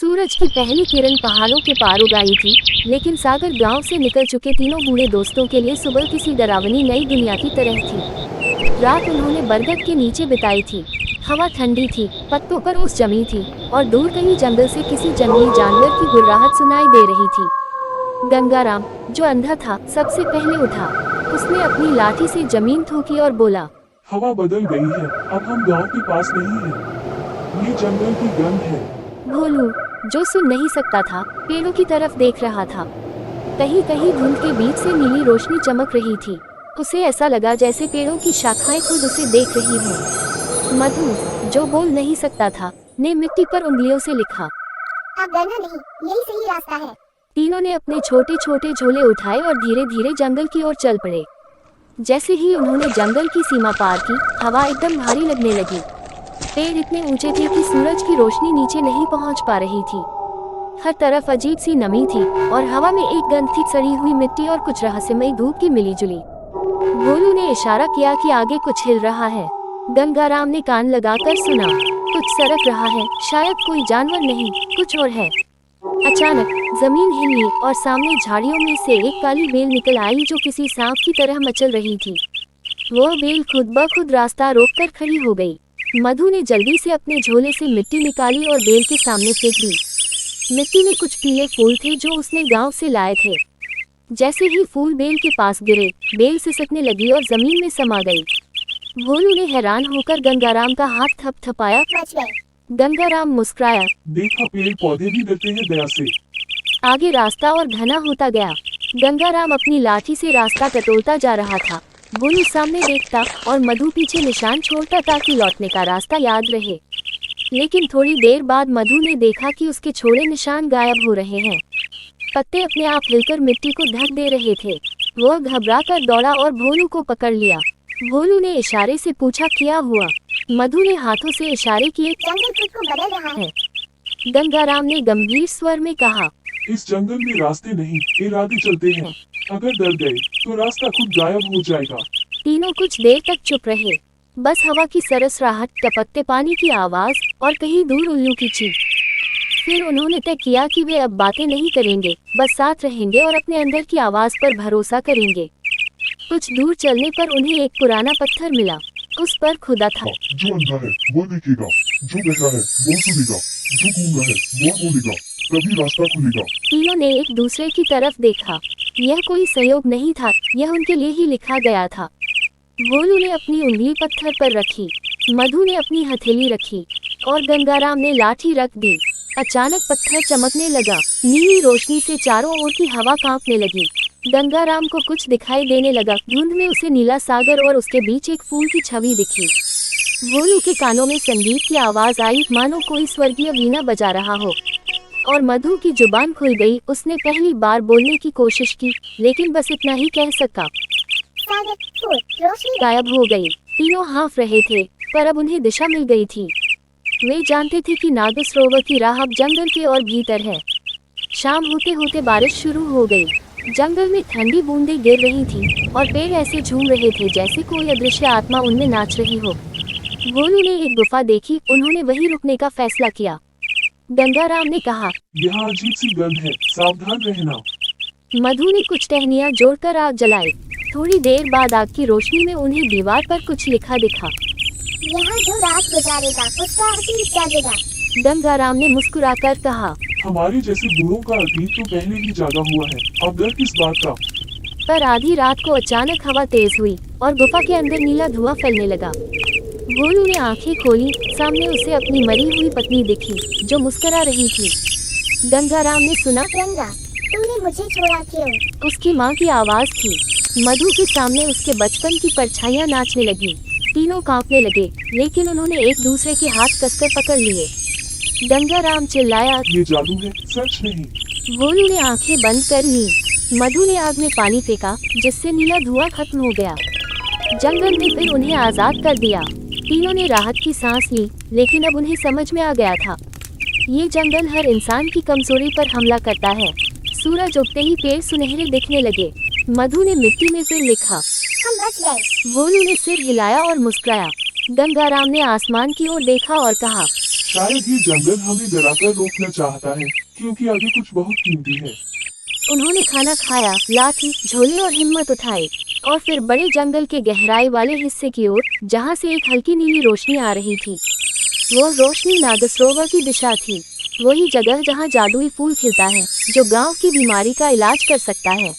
सूरज की पहली किरण पहाड़ों के पार उग आई थी, लेकिन सागर गांव से निकल चुके तीनों बूढ़े दोस्तों के लिए सुबह किसी डरावनी नई दुनिया की तरह थी। रात उन्होंने बरगद के नीचे बिताई थी। हवा ठंडी थी, पत्तों पर ओस जमी थी और दूर कहीं जंगल से किसी जंगली जानवर की गुर्राहट सुनाई दे रही थी। गंगाराम, जो अंधा था, सबसे पहले उठा। उसने अपनी लाठी से जमीन ठोकी और बोला, हवा बदल गई है, अब हम गांव के पास नहीं हैं। ये जंगल की गंध है। भोलू, जो सुन नहीं सकता था, पेड़ों की तरफ देख रहा था। कहीं कहीं धुंध के बीच से नीली रोशनी चमक रही थी। उसे ऐसा लगा जैसे पेड़ों की शाखाएं खुद उसे देख रही हों। मधु, जो बोल नहीं सकता था, ने मिट्टी पर उंगलियों से लिखा, अब डरना नहीं, यही सही रास्ता है। तीनों ने अपने छोटे छोटे झोले उठाए और धीरे धीरे जंगल की ओर चल पड़े। जैसे ही उन्होंने जंगल की सीमा पार की, हवा एकदम भारी लगने लगी। पेड़ इतने ऊंचे थे कि सूरज की रोशनी नीचे नहीं पहुंच पा रही थी। हर तरफ अजीब सी नमी थी और हवा में एक गंध थी, सड़ी हुई मिट्टी और कुछ रहस्यमयी धूप की मिलीजुली। भोलू ने इशारा किया कि आगे कुछ हिल रहा है। गंगाराम ने कान लगाकर सुना, कुछ सरक रहा है, शायद कोई जानवर नहीं, कुछ और है। अचानक जमीन हिली और सामने झाड़ियों में से एक काली बेल निकल आई जो किसी सांप की तरह मचल रही थी। वह बेल खुद ब खुद रास्ता रोककर खड़ी हो गई। मधु ने जल्दी से अपने झोले से मिट्टी निकाली और बेल के सामने फेंक दी। मिट्टी में कुछ पीले फूल थे जो उसने गांव से लाए थे। जैसे ही फूल बेल के पास गिरे, बेल सिसकने लगी और जमीन में समा गई। भोलू ने हैरान होकर गंगाराम का हाथ थपथपाया। बच गए। गंगाराम मुस्कुराया। देखा, पेड़ पौधे भी डरते हैं दया से। आगे रास्ता और घना होता गया। गंगाराम अपनी लाठी से रास्ता टटोलता जा रहा था। भोलू सामने देखता और मधु पीछे निशान छोड़ता ताकि लौटने का रास्ता याद रहे। लेकिन थोड़ी देर बाद मधु ने देखा कि उसके छोड़े निशान गायब हो रहे हैं। पत्ते अपने आप हिलकर मिट्टी को ढक दे रहे थे। वह घबराकर दौड़ा और भोलू को पकड़ लिया। भोलू ने इशारे से पूछा, क्या हुआ? मधु ने हाथों से इशारे किए। जंगल खुद को बदल रहा है। गंगाराम ने गंभीर स्वर में कहा, इस जंगल में रास्ते नहीं, इरादे चलते हैं। अगर डर गए तो रास्ता खुद गायब हो जाएगा। तीनों कुछ देर तक चुप रहे। बस हवा की सरसराहट, टपकते पानी की आवाज और कहीं दूर उल्लू की चीख। फिर उन्होंने तय किया कि वे अब बातें नहीं करेंगे, बस साथ रहेंगे और अपने अंदर की आवाज पर भरोसा करेंगे। कुछ दूर चलने पर उन्हें एक पुराना पत्थर मिला। उस पर खुदा था, जो अंधा है वो देखेगा, जो बहरा है वो सुनेगा, जो गूंगा है वो बोलेगा, तभी रास्ता खुलेगा। तीनों ने एक दूसरे की तरफ देखा। यह कोई सहयोग नहीं था, यह उनके लिए ही लिखा गया था। भोलू ने अपनी उंगली पत्थर पर रखी, मधु ने अपनी हथेली रखी और गंगाराम ने लाठी रख दी। अचानक पत्थर चमकने लगा। नीली रोशनी से चारों ओर की हवा कांपने लगी। गंगाराम को कुछ दिखाई देने लगा। धुंध में उसे नीला सागर और उसके बीच एक फूल की छवि दिखी। भोलू के कानों में संगीत की आवाज आई, मानो कोई स्वर्गीय वीणा बजा रहा हो। और मधु की जुबान खुल गई। उसने पहली बार बोलने की कोशिश की, लेकिन बस इतना ही कह सका। सागर, फूल, रोशनी गायब हो गई। तीनों हाँफ रहे थे, पर अब उन्हें दिशा मिल गई थी। वे जानते थे कि नागसरोवर की राह अब जंगल के और भीतर है। शाम होते होते बारिश शुरू हो गई। जंगल में ठंडी बूंदें गिर रही थी और पेड़ ऐसे झूम रहे थे जैसे कोई अदृश्य आत्मा उनमें नाच रही हो। भोलू ने एक गुफा देखी। उन्होंने वहीं रुकने का फैसला किया। गंगाराम ने कहा, यहाँ अजीब सी गंध है, सावधान रहना। मधु ने कुछ टहनियाँ जोड़कर आग जलाई। थोड़ी देर बाद आग की रोशनी में उन्हें दीवार पर कुछ लिखा दिखा। यहाँ जो रात गुजारेगा उसका अतीत जागेगा। गंगाराम ने मुस्कुराकर कहा, हमारे जैसे बूढ़ों का अतीत तो पहले ही जागा हुआ है, अब डर किस बात का। पर आधी रात को अचानक हवा तेज हुई और गुफा के अंदर नीला धुआं फैलने लगा। भोलू ने आंखें खोली। सामने उसे अपनी मरी हुई पत्नी दिखी, जो मुस्कुरा रही थी। गंगाराम ने सुना, गंगा, तूने मुझे छोड़ा क्यों? उसकी माँ की आवाज थी। मधु के सामने उसके बचपन की परछाइयाँ नाचने लगी। तीनों कांपने लगे, लेकिन उन्होंने एक दूसरे के हाथ कसकर पकड़ लिए। गंगाराम चिल्लाया, ये जादू है, सच नहीं। भोलू ने आंखें बंद कर ली। मधु ने आग में पानी फेंका, जिससे नीला धुआं खत्म हो गया। जंगल ने फिर उन्हें आजाद कर दिया। तीनों ने राहत की सांस ली, लेकिन अब उन्हें समझ में आ गया था, ये जंगल हर इंसान की कमजोरी पर हमला करता है। सूरज उगते ही पेड़ सुनहरे दिखने लगे। मधु ने मिट्टी में फिर लिखा, हम बच गए। भोलू ने सिर हिलाया और मुस्कुराया। गंगाराम ने आसमान की ओर देखा और कहा, शायद ये जंगल हमें डराकर रोकना चाहता है, क्योंकि आगे कुछ बहुत कीमती है। उन्होंने खाना खाया, लाठी, झोले और हिम्मत उठाई और फिर बड़े जंगल के गहराई वाले हिस्से की ओर, जहां से एक हल्की नीली रोशनी आ रही थी। वो रोशनी नागसरोवर की दिशा थी, वही जगह जहां जादुई फूल खिलता है जो गांव की बीमारी का इलाज कर सकता है।